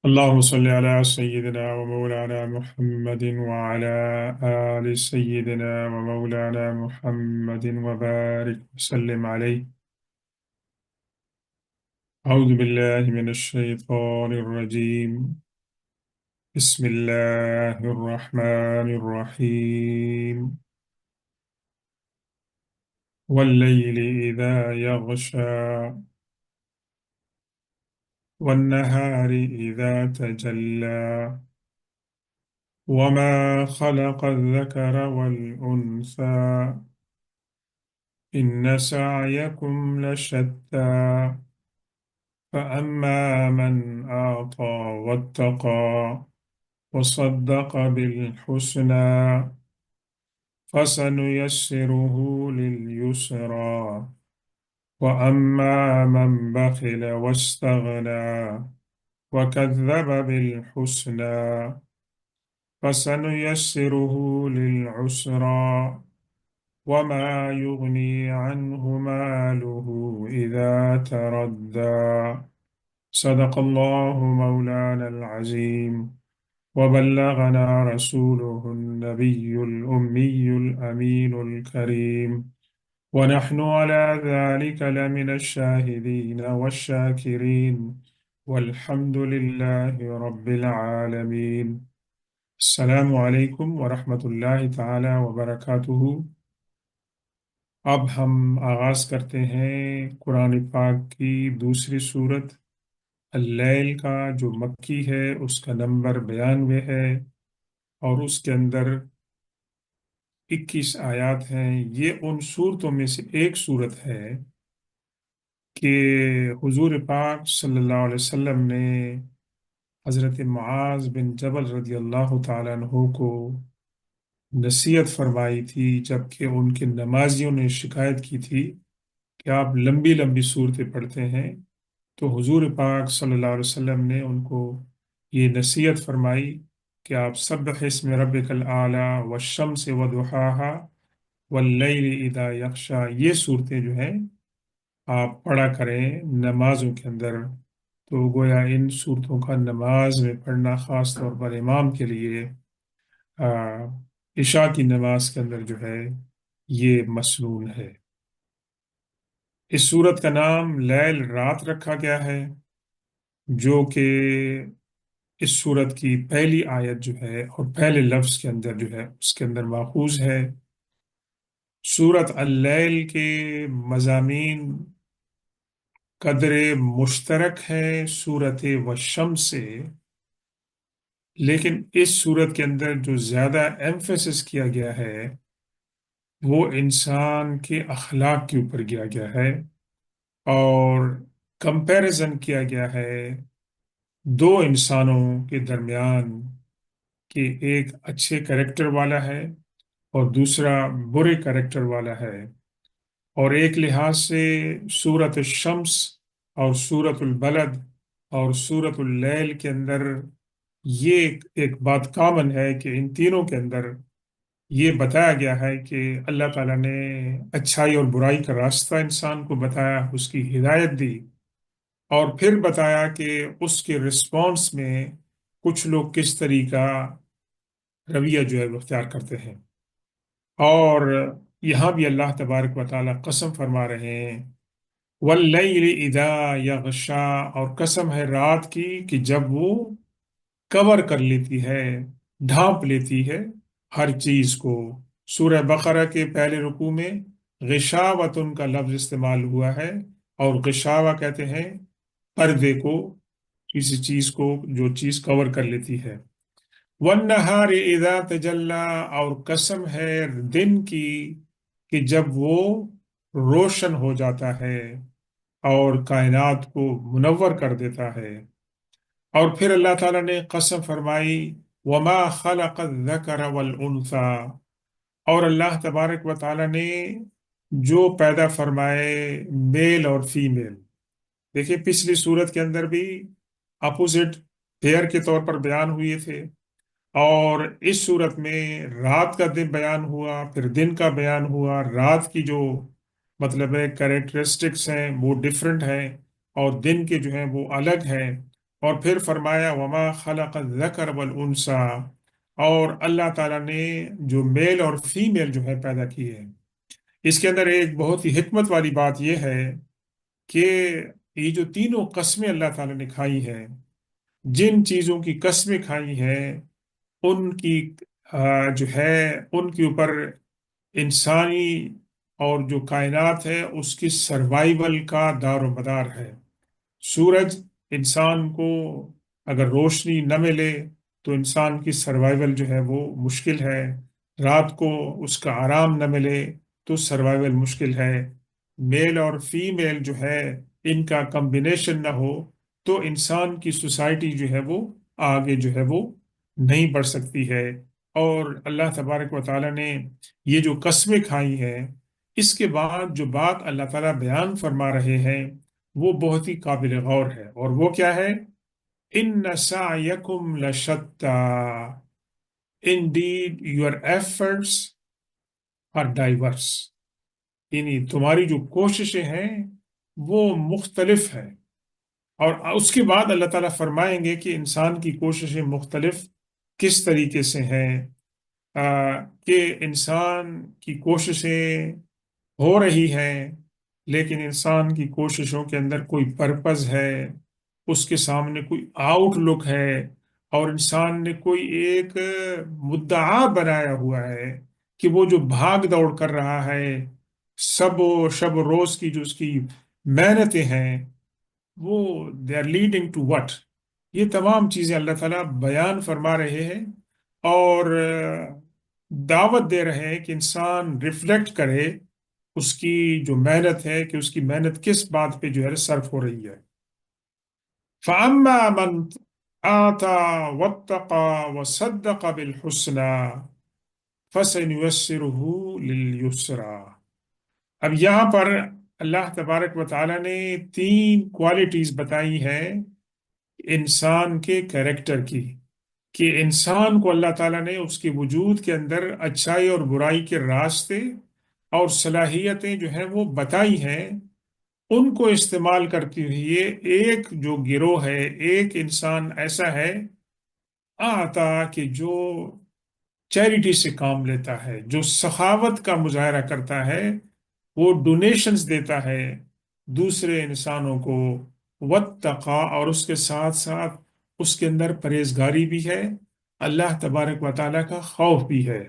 اللهم صل على سيدنا ومولانا محمد وعلى آل سيدنا ومولانا محمد وبارك وسلم عليه. أعوذ بالله من الشيطان الرجيم. بسم الله الرحمن الرحيم. والليل إذا يغشى والنهار إذا تجلى وما خلق الذكر والأنثى إن سعيكم لشتى فأما من أعطى واتقى وصدق بالحسنى فسنيسره لليسرى وأما من بخل واستغنى وكذب بالحسنى فسنيسره للعسرى وما يغني عنه ماله إذا تردى. صدق الله مولانا العظيم وبلغنا رسوله النبي الأمي الأمين الكريم ونحن على ذلك لمن الشاهدين والشاكرين والحمد لله رب العالمين. السلام علیکم ورحمۃ اللہ تعالی وبرکاتہ۔ اب ہم آغاز کرتے ہیں قرآن پاک کی دوسری صورت اللیل کا، جو مکی ہے، اس کا نمبر 92 ہے اور اس کے اندر 21 آیات ہیں۔ یہ ان صورتوں میں سے ایک صورت ہے کہ حضور پاک صلی اللہ علیہ وسلم نے حضرت معاذ بن جبل رضی اللہ تعالیٰ عنہ کو نصیحت فرمائی تھی، جبکہ ان کے نمازیوں نے شکایت کی تھی کہ آپ لمبی لمبی صورتیں پڑھتے ہیں، تو حضور پاک صلی اللہ علیہ وسلم نے ان کو یہ نصیحت فرمائی کہ آپ سبح اسم ربک الاعلی والشمس وضحاها واللیل اذا یغشا، یہ صورتیں جو ہیں آپ پڑھا کریں نمازوں کے اندر۔ تو گویا ان صورتوں کا نماز میں پڑھنا خاص طور پر امام کے لیے عشاء کی نماز کے اندر جو ہے یہ مسنون ہے۔ اس صورت کا نام لیل رات رکھا گیا ہے، جو کہ اس صورت کی پہلی آیت جو ہے اور پہلے لفظ کے اندر جو ہے اس کے اندر ماخوذ ہے۔ صورت اللیل کے مضامین قدر مشترک ہے صورت والشمس سے، لیکن اس صورت کے اندر جو زیادہ ایمفیسس کیا گیا ہے وہ انسان کے اخلاق کے اوپر کیا گیا ہے، اور کمپیریزن کیا گیا ہے دو انسانوں کے درمیان کہ ایک اچھے کریکٹر والا ہے اور دوسرا برے کریکٹر والا ہے۔ اور ایک لحاظ سے سورۃ الشمس اور سورۃ البلد اور سورۃ اللیل کے اندر یہ ایک بات کامن ہے کہ ان تینوں کے اندر یہ بتایا گیا ہے کہ اللہ تعالیٰ نے اچھائی اور برائی کا راستہ انسان کو بتایا، اس کی ہدایت دی، اور پھر بتایا کہ اس کے رسپانس میں کچھ لوگ کس طریقہ رویہ جو ہے وہ اختیار کرتے ہیں۔ اور یہاں بھی اللہ تبارک و تعالیٰ قسم فرما رہے ہیں واللیل اذا یغشا، اور قسم ہے رات کی کہ جب وہ کور کر لیتی ہے، ڈھانپ لیتی ہے ہر چیز کو۔ سورہ بقرہ کے پہلے رکوع میں غشاوتن کا لفظ استعمال ہوا ہے، اور غشاوہ کہتے ہیں پردے کو، کسی چیز کو جو چیز کور کر لیتی ہے۔ والنہار اذا تجلی، اور قسم ہے دن کی کہ جب وہ روشن ہو جاتا ہے اور کائنات کو منور کر دیتا ہے۔ اور پھر اللہ تعالیٰ نے قسم فرمائی وما خلق الذکر والانثى، اور اللہ تبارک و تعالیٰ نے جو پیدا فرمائے میل اور فیمیل۔ دیکھیں پچھلی صورت کے اندر بھی اپوزٹ پیئر کے طور پر بیان ہوئے تھے، اور اس صورت میں رات کا دن بیان ہوا، پھر دن کا بیان ہوا۔ رات کی جو مطلب ہے کریکٹرسٹکس ہیں وہ ڈفرینٹ ہیں، اور دن کے جو ہیں وہ الگ ہیں۔ اور پھر فرمایا وما خلق الذکر والانثى، اور اللہ تعالیٰ نے جو میل اور فیمیل جو ہے پیدا کیے ہیں۔ اس کے اندر ایک بہت ہی حکمت والی بات یہ ہے کہ یہ جو تینوں قسمیں اللہ تعالیٰ نے کھائی ہیں، جن چیزوں کی قسمیں کھائی ہیں، ان کی جو ہے ان کے اوپر انسانی اور جو کائنات ہے اس کی سروائیول کا دار و مدار ہے۔ سورج انسان کو اگر روشنی نہ ملے تو انسان کی سروائیول جو ہے وہ مشکل ہے، رات کو اس کا آرام نہ ملے تو سروائیول مشکل ہے، میل اور فیمیل جو ہے ان کا کمبینیشن نہ ہو تو انسان کی سوسائٹی جو ہے وہ آگے جو ہے وہ نہیں بڑھ سکتی ہے۔ اور اللہ تبارک و تعالیٰ نے یہ جو قسمیں کھائی ہیں، اس کے بعد جو بات اللہ تعالیٰ بیان فرما رہے ہیں وہ بہت ہی قابل غور ہے، اور وہ کیا ہے؟ ان سعیکم لشتی، indeed your efforts are diverse، یعنی تمہاری جو کوششیں ہیں وہ مختلف ہیں۔ اور اس کے بعد اللہ تعالیٰ فرمائیں گے کہ انسان کی کوششیں مختلف کس طریقے سے ہیں، کہ انسان کی کوششیں ہو رہی ہیں لیکن انسان کی کوششوں کے اندر کوئی پرپز ہے، اس کے سامنے کوئی آؤٹ لک ہے، اور انسان نے کوئی ایک مدعا بنایا ہوا ہے کہ وہ جو بھاگ دوڑ کر رہا ہے، سب و شب و روز کی جو اس کی محنتیں ہیں، وہ they are leading to what, یہ تمام چیزیں اللہ تعالیٰ بیان فرما رہے ہیں اور دعوت دے رہے ہیں کہ انسان ریفلیکٹ کرے اس کی جو محنت ہے کہ اس کی محنت کس بات پہ جو ہے صرف ہو رہی ہے۔ فَأَمَّا مَنْ آتَى وَاتَّقَى وَصَدَّقَ بِالْحُسْنَى فَسَنُيَسِّرُهُ لِلْيُسْرَى۔ اب یہاں پر اللہ تبارک و تعالیٰ نے تین کوالٹیز بتائی ہیں انسان کے کریکٹر کی، کہ انسان کو اللہ تعالیٰ نے اس کے وجود کے اندر اچھائی اور برائی کے راستے اور صلاحیتیں جو ہیں وہ بتائی ہیں، ان کو استعمال کرتے ہوئے ایک جو گروہ ہے، ایک انسان ایسا ہے آتا کہ جو چیریٹی سے کام لیتا ہے، جو سخاوت کا مظاہرہ کرتا ہے، وہ ڈونیشنز دیتا ہے دوسرے انسانوں کو، واتقا، اور اس کے ساتھ ساتھ اس کے اندر پرہیزگاری بھی ہے، اللہ تبارک و تعالیٰ کا خوف بھی ہے۔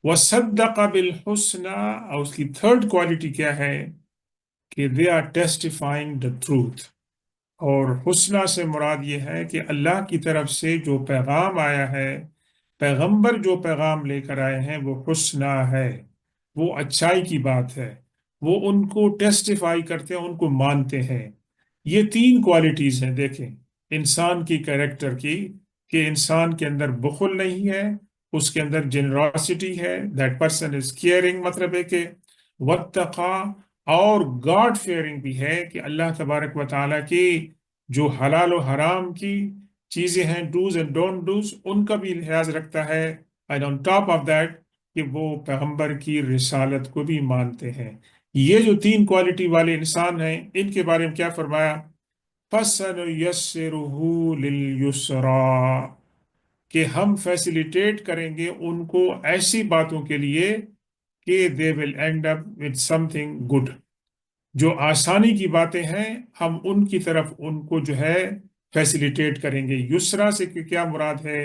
وصدق بالحسنى، اور اس کی تھرڈ کوالٹی کیا ہے کہ they are testifying the truth، اور حسنہ سے مراد یہ ہے کہ اللہ کی طرف سے جو پیغام آیا ہے، پیغمبر جو پیغام لے کر آئے ہیں وہ حسنہ ہے، وہ اچھائی کی بات ہے، وہ ان کو ٹیسٹیفائی کرتے ہیں، ان کو مانتے ہیں۔ یہ تین کوالٹیز ہیں دیکھیں انسان کی کریکٹر کی، کہ انسان کے اندر بخل نہیں ہے، اس کے اندر جنراسٹی ہے، دیٹ پرسن از کیئرنگ، مطلب ہے کہ واتقا، اور گاڈ فیئرنگ بھی ہے کہ اللہ تبارک و تعالیٰ کی جو حلال و حرام کی چیزیں ہیں، ڈوز اینڈ ڈونٹ ڈوز، ان کا بھی لحاظ رکھتا ہے، and on top of that کہ وہ پیغمبر کی رسالت کو بھی مانتے ہیں۔ یہ جو تین کوالٹی والے انسان ہیں، ان کے بارے میں کیا فرمایا؟ فَسَنُيَسِّرُهُ لِلْيُسْرَى، کہ ہم فیسیلیٹیٹ کریں گے ان کو ایسی باتوں کے لیے کہ they will end up with something good، جو آسانی کی باتیں ہیں ہم ان کی طرف ان کو جو ہے فیسیلیٹیٹ کریں گے۔ یسرا سے کیا مراد ہے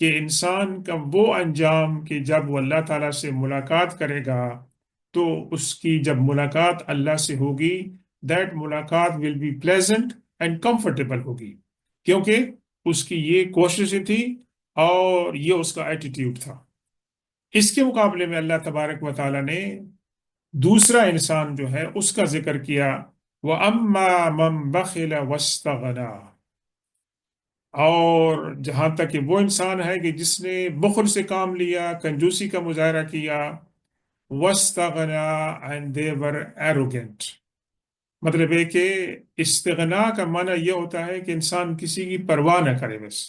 کہ انسان کا وہ انجام کہ جب وہ اللہ تعالیٰ سے ملاقات کرے گا تو اس کی جب ملاقات اللہ سے ہوگی، دیٹ ملاقات will be pleasant and comfortable ہوگی، کیونکہ اس کی یہ کوششیں تھی اور یہ اس کا ایٹیٹیوڈ تھا۔ اس کے مقابلے میں اللہ تبارک و تعالیٰ نے دوسرا انسان جو ہے اس کا ذکر کیا، وَأَمَّا مَن بَخِلَ وَاسْتَغْنَى، اور جہاں تک کہ وہ انسان ہے کہ جس نے بخل سے کام لیا، کنجوسی کا مظاہرہ کیا، وَاسْتَغْنَى and they were arrogant، مطلب ہے کہ استغنا کا معنی یہ ہوتا ہے کہ انسان کسی کی پرواہ نہ کرے، بس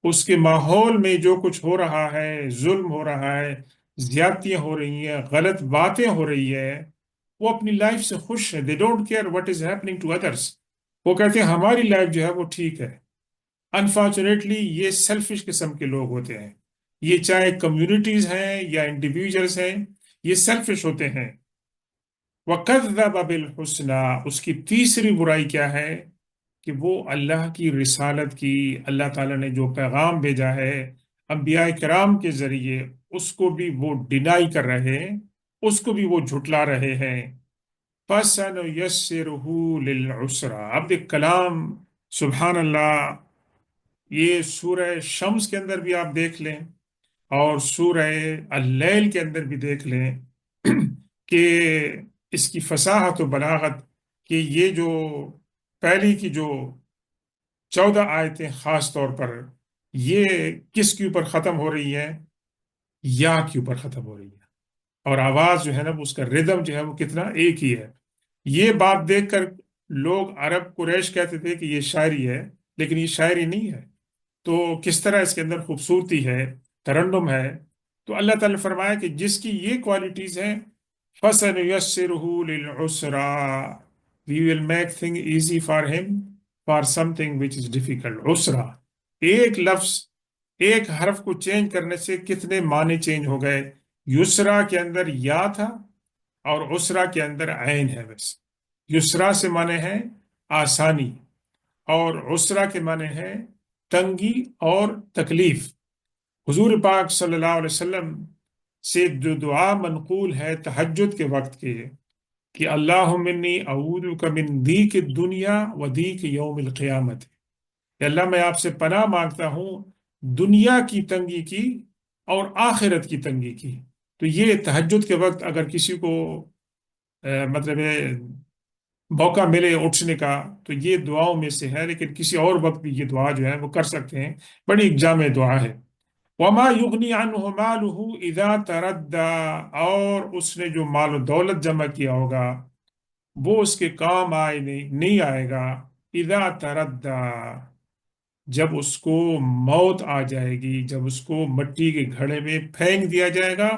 اس کے ماحول میں جو کچھ ہو رہا ہے، ظلم ہو رہا ہے، زیادتیاں ہو رہی ہیں، غلط باتیں ہو رہی ہیں، وہ اپنی لائف سے خوش ہیں، they don't care what is happening to others، وہ کہتے ہیں ہماری لائف جو ہے وہ ٹھیک ہے۔ انفارچونیٹلی یہ سیلفش قسم کے لوگ ہوتے ہیں، یہ چاہے کمیونٹیز ہیں یا انڈیویجلس ہیں، یہ سیلفش ہوتے ہیں۔ وَكَذَّبَ بِالْحُسْنَى، اس کی تیسری برائی کیا ہے کہ وہ اللہ کی رسالت کی، اللہ تعالیٰ نے جو پیغام بھیجا ہے انبیاء کرام کے ذریعے، اس کو بھی وہ ڈینائی کر رہے ہیں، اس کو بھی وہ جھٹلا رہے ہیں۔ فَسَنُيَسِّرُهُ لِلْعُسْرَىٰ، اب دیکھ کلام، سبحان اللہ، یہ سورہ شمس کے اندر بھی آپ دیکھ لیں اور سورہ اللیل کے اندر بھی دیکھ لیں کہ اس کی فصاحت و بلاغت، کہ یہ جو پہلی کی جو 14 آیتیں خاص طور پر یہ کس کے اوپر ختم ہو رہی ہیں؟ یا کے اوپر ختم ہو رہی ہے، اور آواز جو ہے نا اس کا ردم جو ہے وہ کتنا ایک ہی ہے۔ یہ بات دیکھ کر لوگ عرب قریش کہتے تھے کہ یہ شاعری ہے، لیکن یہ شاعری نہیں ہے۔ تو کس طرح اس کے اندر خوبصورتی ہے، ترنم ہے۔ تو اللہ تعالیٰ نے فرمایا کہ جس کی یہ کوالٹیز ہیں، فَسَنُيَسِّرُهُ لِلْعُسْرَىٰ، we will make things easy for him for something which is difficult۔ عسرا، ایک لفظ، ایک حرف کو چینج کرنے سے کتنے معنی چینج ہو گئے۔ یسرا کے اندر یا تھا اور عسرا کے اندر عین ہے بس۔ یسرا سے معنی ہے آسانی، اور عسرا کے معنی ہے تنگی اور تکلیف۔ حضور پاک صلی اللہ علیہ وسلم سے جو دعا منقول ہے تہجد کے وقت کے، کہ اللہم انی اعوذ بک من دیک الدنیا و دیک یوم القیامت، کہ اللہ میں آپ سے پناہ مانگتا ہوں دنیا کی تنگی کی اور آخرت کی تنگی کی۔ تو یہ تہجد کے وقت اگر کسی کو مطلب ہے موقع ملے اٹھنے کا تو یہ دعاؤں میں سے ہے، لیکن کسی اور وقت بھی یہ دعا جو ہے وہ کر سکتے ہیں، بڑی ایک جامع دعا ہے۔ وَمَا يُغْنِي عَنْهُ مَالُهُ إِذَا تَرَدَّى، اور اس نے جو مال و دولت جمع کیا ہوگا وہ اس کے کام نہیں آئے گا۔ اذا تردہ، جب اس کو موت آ جائے گی، جب اس کو مٹی کے گھڑے میں پھینک دیا جائے گا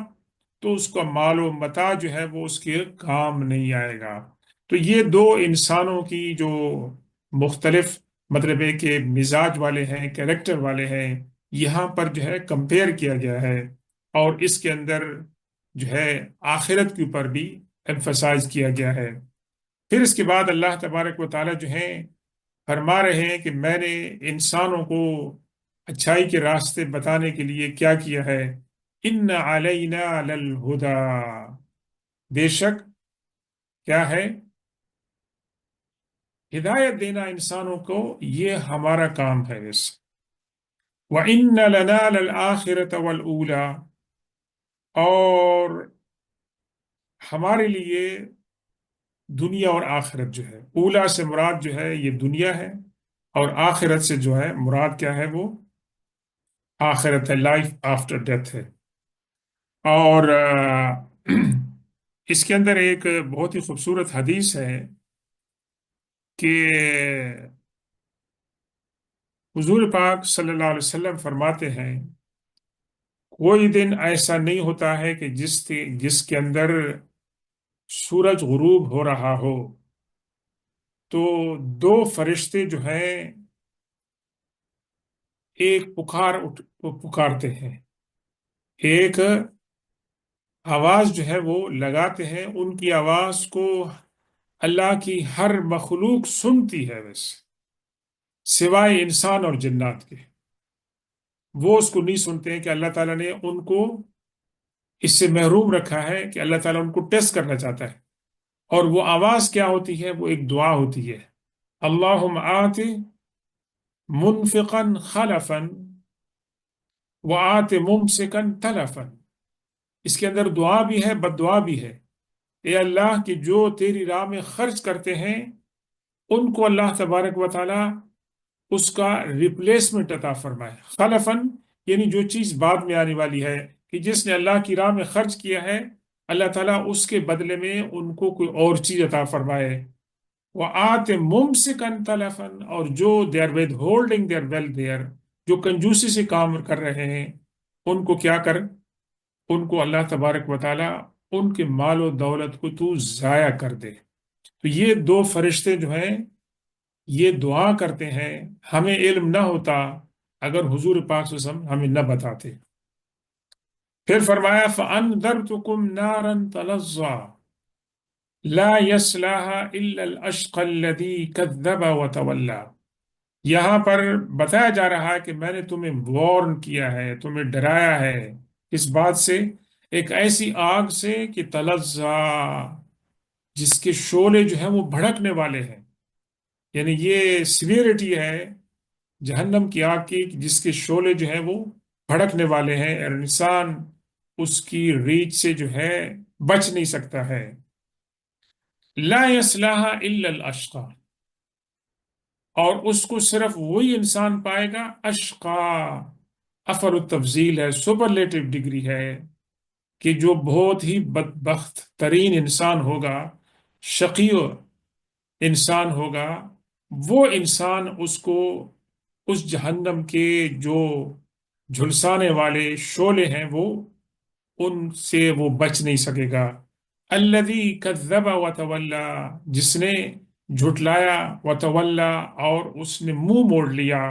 تو اس کا مال و متاع جو ہے وہ اس کے کام نہیں آئے گا۔ تو یہ دو انسانوں کی جو مختلف مطلب ہے کہ مزاج والے ہیں، کیریکٹر والے ہیں، یہاں پر جو ہے کمپیئر کیا گیا ہے، اور اس کے اندر جو ہے آخرت کے اوپر بھی ایمفسائز کیا گیا ہے۔ پھر اس کے بعد اللہ تبارک و تعالیٰ جو ہیں فرما رہے ہیں کہ میں نے انسانوں کو اچھائی کے راستے بتانے کے لیے کیا کیا ہے، ان علینا للہدا، بے شک کیا ہے، ہدایت دینا انسانوں کو، یہ ہمارا کام ہے بس۔ وَإِنَّ لَنَا لَلْآخِرَةَ وَالْأُولَى، اور ہمارے لیے دنیا اور آخرت جو ہے، اولا سے مراد جو ہے یہ دنیا ہے، اور آخرت سے جو ہے مراد کیا ہے، وہ آخرت ہے، لائف آفٹر ڈیتھ ہے۔ اور اس کے اندر ایک بہت ہی خوبصورت حدیث ہے کہ حضور پاک صلی اللہ علیہ وسلم فرماتے ہیں کوئی دن ایسا نہیں ہوتا ہے کہ جس کے اندر سورج غروب ہو رہا ہو تو دو فرشتے جو ہیں ایک پکارتے ہیں، ایک آواز جو ہے وہ لگاتے ہیں، ان کی آواز کو اللہ کی ہر مخلوق سنتی ہے بس، سوائے انسان اور جنات کے۔ وہ اس کو نہیں سنتے ہیں کہ اللہ تعالیٰ نے ان کو اس سے محروم رکھا ہے، کہ اللہ تعالیٰ ان کو ٹیسٹ کرنا چاہتا ہے۔ اور وہ آواز کیا ہوتی ہے؟ وہ ایک دعا ہوتی ہے، اللہم آت منفقا خلفا وآت ممسکا تلفا۔ اس کے اندر دعا بھی ہے، بد دعا بھی ہے۔ اے اللہ کہ جو تیری راہ میں خرچ کرتے ہیں ان کو اللہ تبارک و تعالی اس کا ریپلیسمنٹ عطا فرمائے۔ خلفاً یعنی جو چیز بعد میں آنے والی ہے، کہ جس نے اللہ کی راہ میں خرچ کیا ہے اللہ تعالیٰ اس کے بدلے میں ان کو کوئی اور چیز عطا فرمائے۔ وَآتِ مُمْسِكًا تَلَفًا، اور جو they are withholding their wealth there، جو کنجوسی سے کام کر رہے ہیں ان کو کیا کر، ان کو اللہ تبارک و تعالیٰ ان کے مال و دولت کو تو ضائع کر دے۔ تو یہ دو فرشتے جو ہیں یہ دعا کرتے ہیں، ہمیں علم نہ ہوتا اگر حضور پاک صلی اللہ علیہ وسلم ہمیں نہ بتاتے۔ پھر فرمایا فَأَنذَرْتُكُمْ نَارًا تَلَظَّىٰ لَا يَصْلَاهَا إِلَّا الْأَشْقَى الَّذِي كَذَّبَ وَتَوَلَّىٰ۔ یہاں پر بتایا جا رہا ہے کہ میں نے تمہیں وارن کیا ہے، تمہیں ڈرایا ہے، اس بات سے، ایک ایسی آگ سے کہ تلظا، جس کے شعلے جو ہیں وہ بھڑکنے والے ہیں، یعنی یہ سیویرٹی ہے جہنم کی آگ کی، جس کے شعلے جو ہیں وہ بھڑکنے والے ہیں، اور انسان اس کی ریچ سے جو ہے بچ نہیں سکتا ہے۔ لا یصلاها الا الاشقى، اور اس کو صرف وہی انسان پائے گا، اشقا افر التفضیل ہے، سپرلیٹو ڈگری ہے، کہ جو بہت ہی بدبخت ترین انسان ہوگا، شقی انسان ہوگا، وہ انسان اس کو اس جہنم کے جو جھلسانے والے شعلے ہیں وہ ان سے وہ بچ نہیں سکے گا۔ الذی کذب وتولی، جس نے جھٹلایا، وتولی، اور اس نے منہ موڑ لیا۔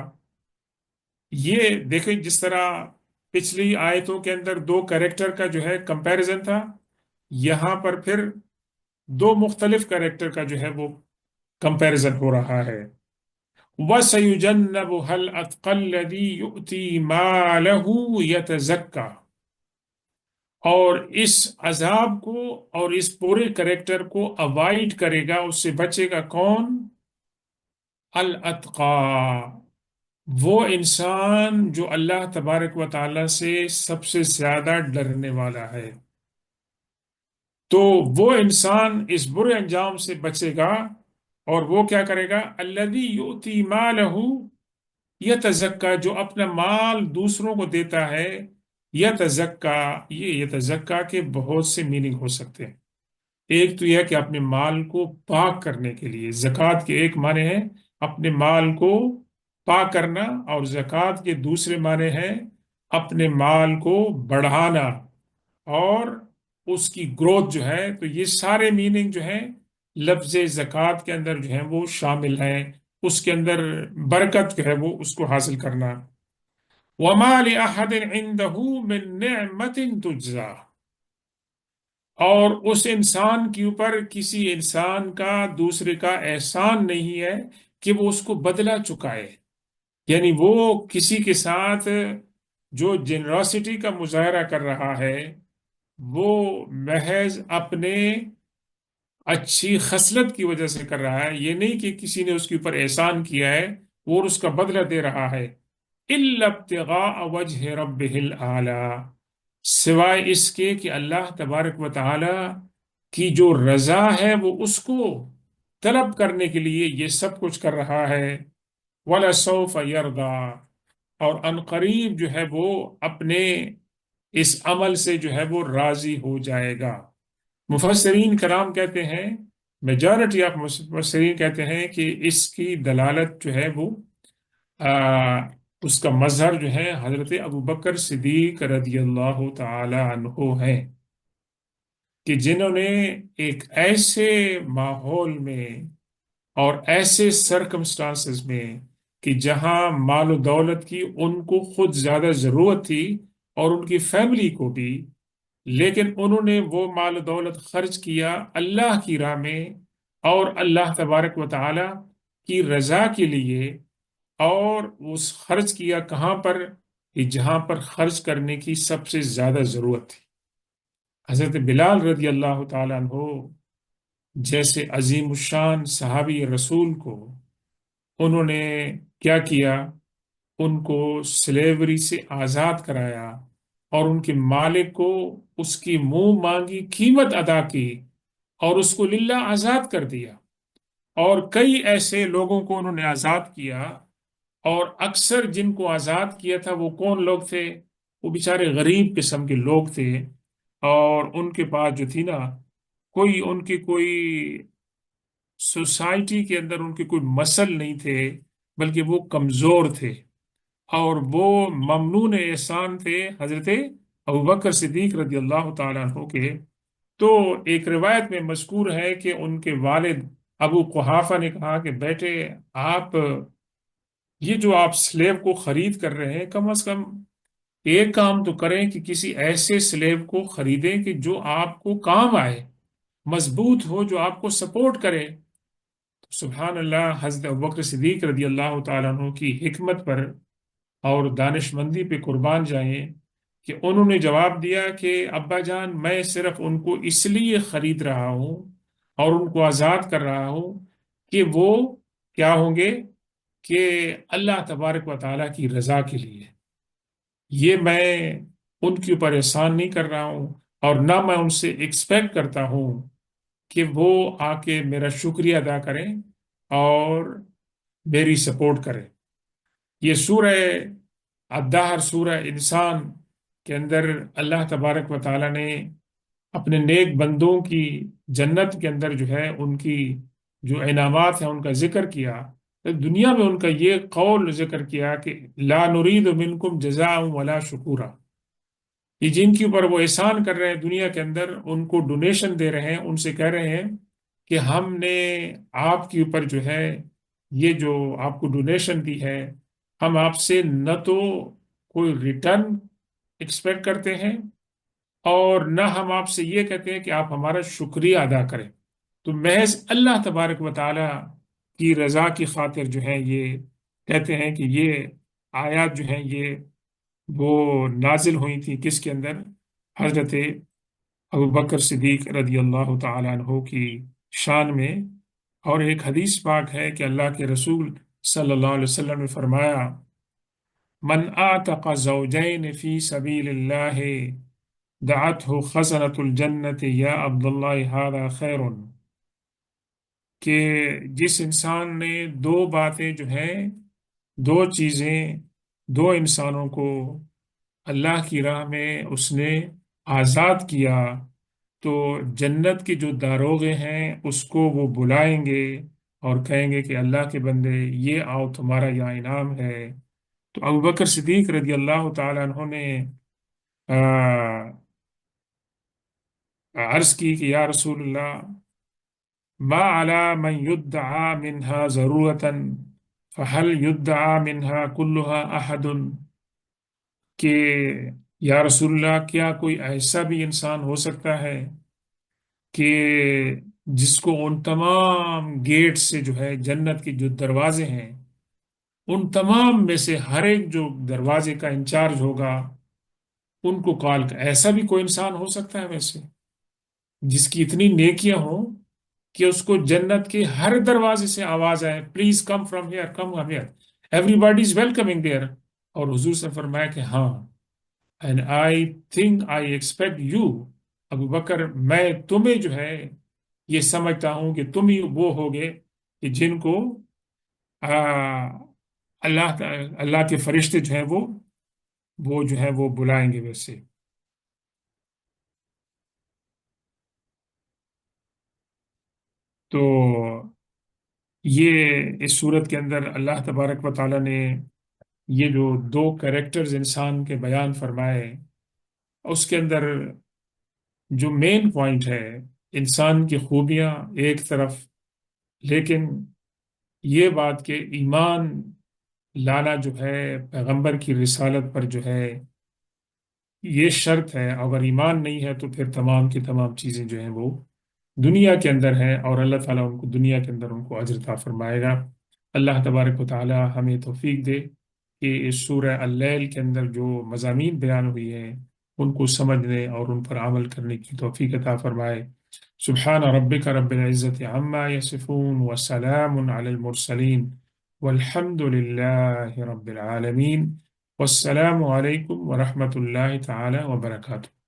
یہ دیکھیں جس طرح پچھلی آیتوں کے اندر دو کریکٹر کا جو ہے کمپیریزن تھا، یہاں پر پھر دو مختلف کریکٹر کا جو ہے وہ کمپیریزن ہو رہا ہے۔ وَسَيُجَنَّبُهَا الْأَتْقَى الَّذِي يُؤْتِي مَالَهُ يَتَزَكَّى، اور اس عذاب کو اور اس پورے کریکٹر کو اوائڈ کرے گا، اس سے بچے گا کون؟ الاتقا، وہ انسان جو اللہ تبارک و تعالی سے سب سے زیادہ ڈرنے والا ہے، تو وہ انسان اس برے انجام سے بچے گا، اور وہ کیا کرے گا؟ الذی یؤتی مالہ یتزکا، جو اپنا مال دوسروں کو دیتا ہے، یتزکا، یہ یتزکا کے بہت سے میننگ ہو سکتے ہیں۔ ایک تو یہ کہ اپنے مال کو پاک کرنے کے لیے، زکوٰۃ کے ایک معنی ہے اپنے مال کو پاک کرنا، اور زکوٰۃ کے دوسرے معنی ہے اپنے مال کو بڑھانا اور اس کی گروتھ جو ہے، تو یہ سارے میننگ جو ہیں لفظ زکوٰۃ کے اندر جو ہیں وہ شامل ہیں، اس کے اندر برکت جو ہے وہ اس کو حاصل کرنا۔ وَمَا لِأَحَدٍ عِندَهُ مِن نِعْمَةٍ تُجْزَىٰ، اور اس انسان کے اوپر کسی انسان کا دوسرے کا احسان نہیں ہے کہ وہ اس کو بدلہ چکائے، یعنی وہ کسی کے ساتھ جو جنراسٹی کا مظاہرہ کر رہا ہے وہ محض اپنے اچھی خصلت کی وجہ سے کر رہا ہے، یہ نہیں کہ کسی نے اس کے اوپر احسان کیا ہے وہ اس کا بدلہ دے رہا ہے۔ إِلَّا ابْتِغَاءَ وَجْهِ رَبِّهِ الْأَعْلَىٰ، سوائے اس کے کہ اللہ تبارک و تعالی کی جو رضا ہے وہ اس کو طلب کرنے کے لیے یہ سب کچھ کر رہا ہے۔ وَلَسَوْفَ يَرْضَىٰ، اور ان قریب جو ہے وہ اپنے اس عمل سے جو ہے وہ راضی ہو جائے گا۔ مفسرین کرام کہتے ہیں، میجارٹی آف مفسرین کہتے ہیں کہ اس کی دلالت جو ہے وہ اس کا مظہر جو ہے حضرت ابوبکر صدیق رضی اللہ تعالی عنہ ہیں، کہ جنہوں نے ایک ایسے ماحول میں اور ایسے سرکمسٹانسز میں کہ جہاں مال و دولت کی ان کو خود زیادہ ضرورت تھی اور ان کی فیملی کو بھی، لیکن انہوں نے وہ مال و دولت خرچ کیا اللہ کی راہ میں اور اللہ تبارک و تعالی کی رضا کے لیے، اور اس خرچ کیا کہاں پر؟ کہ جہاں پر خرچ کرنے کی سب سے زیادہ ضرورت تھی۔ حضرت بلال رضی اللہ تعالیٰ عنہ جیسے عظیم الشان صحابی رسول کو انہوں نے کیا کیا؟ ان کو سلیوری سے آزاد کرایا، اور ان کے مالک کو اس کی منہ مانگی قیمت ادا کی اور اس کو للہ آزاد کر دیا۔ اور کئی ایسے لوگوں کو انہوں نے آزاد کیا، اور اکثر جن کو آزاد کیا تھا وہ کون لوگ تھے؟ وہ بیچارے غریب قسم کے لوگ تھے، اور ان کے پاس جو تھی نا کوئی ان کی کوئی سوسائٹی کے اندر ان کے کوئی مسل نہیں تھے، بلکہ وہ کمزور تھے، اور وہ ممنون احسان تھے حضرت ابوبکر صدیق رضی اللہ تعالیٰ عنہ کے۔ تو ایک روایت میں مذکور ہے کہ ان کے والد ابو قحافہ نے کہا کہ بیٹے، آپ یہ جو آپ سلیب کو خرید کر رہے ہیں، کم از کم ایک کام تو کریں کہ کسی ایسے سلیب کو خریدیں کہ جو آپ کو کام آئے، مضبوط ہو، جو آپ کو سپورٹ کرے۔ سبحان اللہ، حضرت ابوبکر صدیق رضی اللہ تعالیٰ عنہ کی حکمت پر اور دانش مندی پہ قربان جائیں کہ انہوں نے جواب دیا کہ ابا جان، میں صرف ان کو اس لیے خرید رہا ہوں اور ان کو آزاد کر رہا ہوں کہ وہ کیا ہوں گے، کہ اللہ تبارک و تعالیٰ کی رضا کے لیے۔ یہ میں ان کے اوپر احسان نہیں کر رہا ہوں، اور نہ میں ان سے ایکسپیکٹ کرتا ہوں کہ وہ آ کے میرا شکریہ ادا کریں اور میری سپورٹ کریں۔ یہ سورہ الدہر، سورہ انسان کے اندر اللہ تبارک و تعالیٰ نے اپنے نیک بندوں کی جنت کے اندر جو ہے ان کی جو انعامات ہیں ان کا ذکر کیا۔ تو دنیا میں ان کا یہ قول ذکر کیا کہ لا نرید منکم جزاء ولا شکورا، یہ جن کے اوپر وہ احسان کر رہے ہیں دنیا کے اندر، ان کو ڈونیشن دے رہے ہیں، ان سے کہہ رہے ہیں کہ ہم نے آپ کے اوپر جو ہے یہ جو آپ کو ڈونیشن دی ہے، ہم آپ سے نہ تو کوئی ریٹرن ایکسپیکٹ کرتے ہیں، اور نہ ہم آپ سے یہ کہتے ہیں کہ آپ ہمارا شکریہ ادا کریں۔ تو محض اللہ تبارک و تعالی کی رضا کی خاطر جو ہے یہ کہتے ہیں کہ یہ آیات جو ہیں یہ وہ نازل ہوئی تھی کس کے اندر؟ حضرت ابوبکر صدیق رضی اللہ تعالیٰ عنہ کی شان میں۔ اور ایک حدیث پاک ہے کہ اللہ کے رسول صلی اللہ علیہ وسلم نے فرمایا، من اعتق زوجین فی سبیل اللہ دعته خزنۃ الجنت یا عبداللہ ھذا خیر، کہ جس انسان نے دو باتیں جو ہیں، دو چیزیں، دو انسانوں کو اللہ کی راہ میں اس نے آزاد کیا، تو جنت کے جو داروغے ہیں اس کو وہ بلائیں گے اور کہیں گے کہ اللہ کے بندے، یہ آؤ، تمہارا یہ انعام ہے۔ تو ابوبکر صدیق رضی اللہ تعالیٰ عنہ نے عرض کی کہ یا رسول اللہ، ما علی من یدعا منها ضرورتا فهل یدعا منها كلها احد، کہ یا رسول اللہ، کیا کوئی ایسا بھی انسان ہو سکتا ہے کہ جس کو ان تمام گیٹ سے جو ہے جنت کے جو دروازے ہیں ان تمام میں سے ہر ایک جو دروازے کا انچارج ہوگا ان کو کال کر، ایسا بھی کوئی انسان ہو سکتا ہے ویسے جس کی اتنی نیکیاں ہوں کہ اس کو جنت کے ہر دروازے سے آواز آئے، please come from here, come from here, everybody is welcoming there? اور حضور سے فرمایا کہ ہاں، and I think I expect you Abu Bakr, میں تمہیں جو ہے یہ سمجھتا ہوں کہ تم ہی وہ ہوگے کہ جن کو اللہ کے فرشتے جو ہیں وہ جو ہے وہ بلائیں گے ویسے۔ تو یہ اس صورت کے اندر اللہ تبارک و تعالیٰ نے یہ جو دو کریکٹرز انسان کے بیان فرمائے، اس کے اندر جو مین پوائنٹ ہے انسان کی خوبیاں ایک طرف، لیکن یہ بات کہ ایمان لانا جو ہے پیغمبر کی رسالت پر جو ہے یہ شرط ہے، اگر ایمان نہیں ہے تو پھر تمام کی تمام چیزیں جو ہیں وہ دنیا کے اندر ہیں، اور اللہ تعالیٰ ان کو دنیا کے اندر ان کو اجر عطا فرمائے گا۔ اللہ تبارک و تعالیٰ ہمیں توفیق دے کہ اس سورہ اللیل کے اندر جو مضامین بیان ہوئی ہیں ان کو سمجھنے اور ان پر عمل کرنے کی توفیق عطا فرمائے۔ سبحان ربک رب العزت عما یصفون وسلام علی المرسلین والحمد للہ رب العالمین، والسلام علیکم ورحمۃ اللہ تعالی وبرکاتہ۔